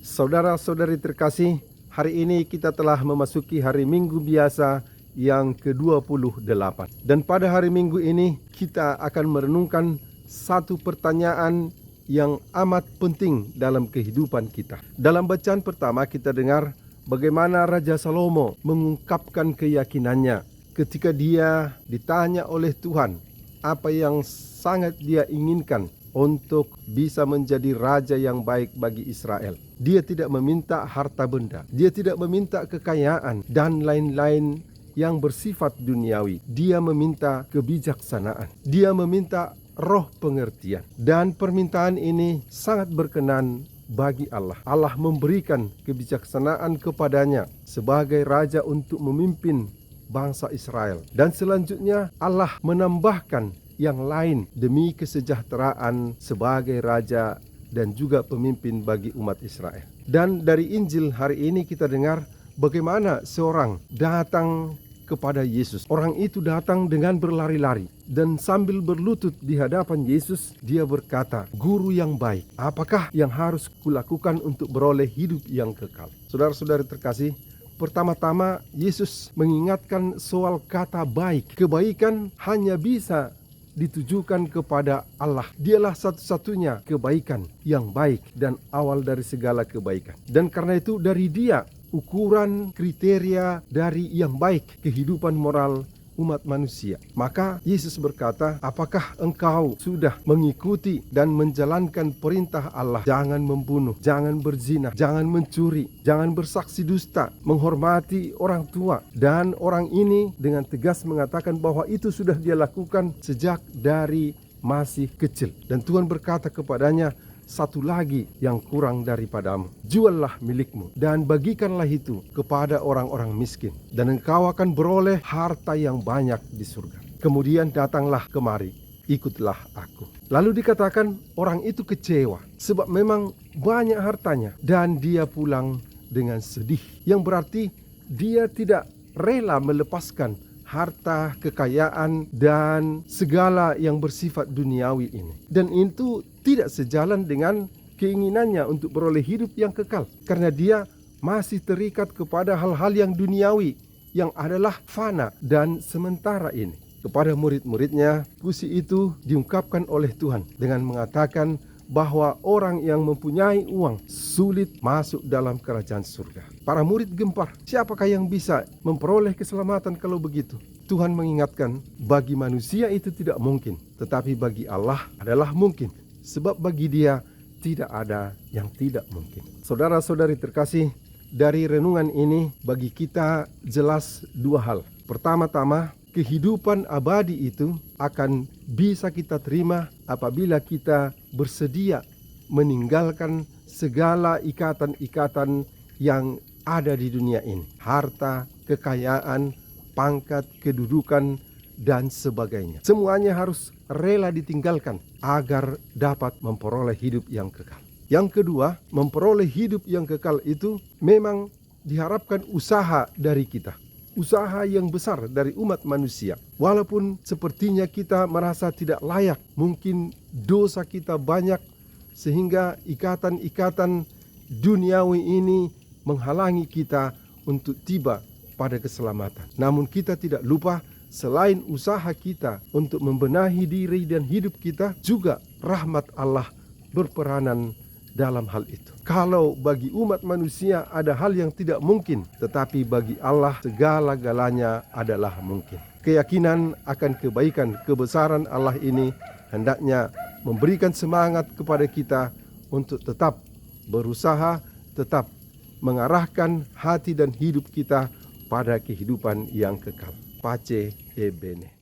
Saudara-saudari terkasih, hari ini kita telah memasuki hari Minggu biasa yang ke-28. Dan pada hari Minggu ini kita akan merenungkan satu pertanyaan yang amat penting dalam kehidupan kita. Dalam bacaan pertama kita dengar bagaimana Raja Salomo mengungkapkan keyakinannya ketika dia ditanya oleh Tuhan apa yang sangat dia inginkan untuk bisa menjadi raja yang baik bagi Israel. Dia tidak meminta harta benda, dia tidak meminta kekayaan dan lain-lain yang bersifat duniawi. Dia meminta kebijaksanaan, dia meminta roh pengertian. Dan permintaan ini sangat berkenan bagi Allah. Allah memberikan kebijaksanaan kepadanya sebagai raja untuk memimpin bangsa Israel. Dan selanjutnya Allah menambahkan yang lain demi kesejahteraan sebagai raja dan juga pemimpin bagi umat Israel. Dan dari Injil hari ini kita dengar bagaimana seorang datang kepada Yesus. Orang itu datang dengan berlari-lari dan sambil berlutut di hadapan Yesus, dia berkata, "Guru yang baik, apakah yang harus kulakukan untuk beroleh hidup yang kekal?" Saudara-saudari terkasih, pertama-tama Yesus mengingatkan soal kata baik. Kebaikan hanya bisa ditujukan kepada Allah. Dialah satu-satunya kebaikan yang baik dan awal dari segala kebaikan. Dan karena itu dari Dia ukuran kriteria dari yang baik kehidupan moral umat manusia. Maka Yesus berkata, apakah engkau sudah mengikuti dan menjalankan perintah Allah? Jangan membunuh, jangan berzina, jangan mencuri, jangan bersaksi dusta, menghormati orang tua. Dan orang ini dengan tegas mengatakan bahwa itu sudah dia lakukan sejak dari masih kecil. Dan Tuhan berkata kepadanya, satu lagi yang kurang daripadamu. Juallah milikmu dan bagikanlah itu kepada orang-orang miskin, dan engkau akan beroleh harta yang banyak di surga. Kemudian datanglah kemari, ikutlah aku. Lalu dikatakan orang itu kecewa sebab memang banyak hartanya, dan dia pulang dengan sedih. Yang berarti dia tidak rela melepaskan harta, kekayaan, dan segala yang bersifat duniawi ini. Dan itu tidak sejalan dengan keinginannya untuk beroleh hidup yang kekal. Karena dia masih terikat kepada hal-hal yang duniawi, yang adalah fana dan sementara ini. Kepada murid-muridnya, puisi itu diungkapkan oleh Tuhan dengan mengatakan bahwa orang yang mempunyai uang sulit masuk dalam kerajaan surga. Para murid gempar, siapakah yang bisa memperoleh keselamatan kalau begitu? Tuhan mengingatkan, bagi manusia itu tidak mungkin, tetapi bagi Allah adalah mungkin. Sebab bagi Dia tidak ada yang tidak mungkin. Saudara-saudari terkasih, dari renungan ini bagi kita jelas dua hal. Pertama-tama, kehidupan abadi itu akan bisa kita terima apabila kita bersedia meninggalkan segala ikatan-ikatan yang ada di dunia ini. Harta, kekayaan, pangkat, kedudukan, dan sebagainya. Semuanya harus rela ditinggalkan agar dapat memperoleh hidup yang kekal. Yang kedua, memperoleh hidup yang kekal itu memang diharapkan usaha dari kita. Usaha yang besar dari umat manusia. Walaupun sepertinya kita merasa tidak layak, mungkin dosa kita banyak sehingga ikatan-ikatan duniawi ini menghalangi kita untuk tiba pada keselamatan. Namun kita tidak lupa, selain usaha kita untuk membenahi diri dan hidup kita, juga rahmat Allah berperanan dalam hal itu. Kalau bagi umat manusia ada hal yang tidak mungkin, tetapi bagi Allah segala-galanya adalah mungkin. Keyakinan akan kebaikan, kebesaran Allah ini hendaknya memberikan semangat kepada kita untuk tetap berusaha, tetap mengarahkan hati dan hidup kita pada kehidupan yang kekal. Pace e bene.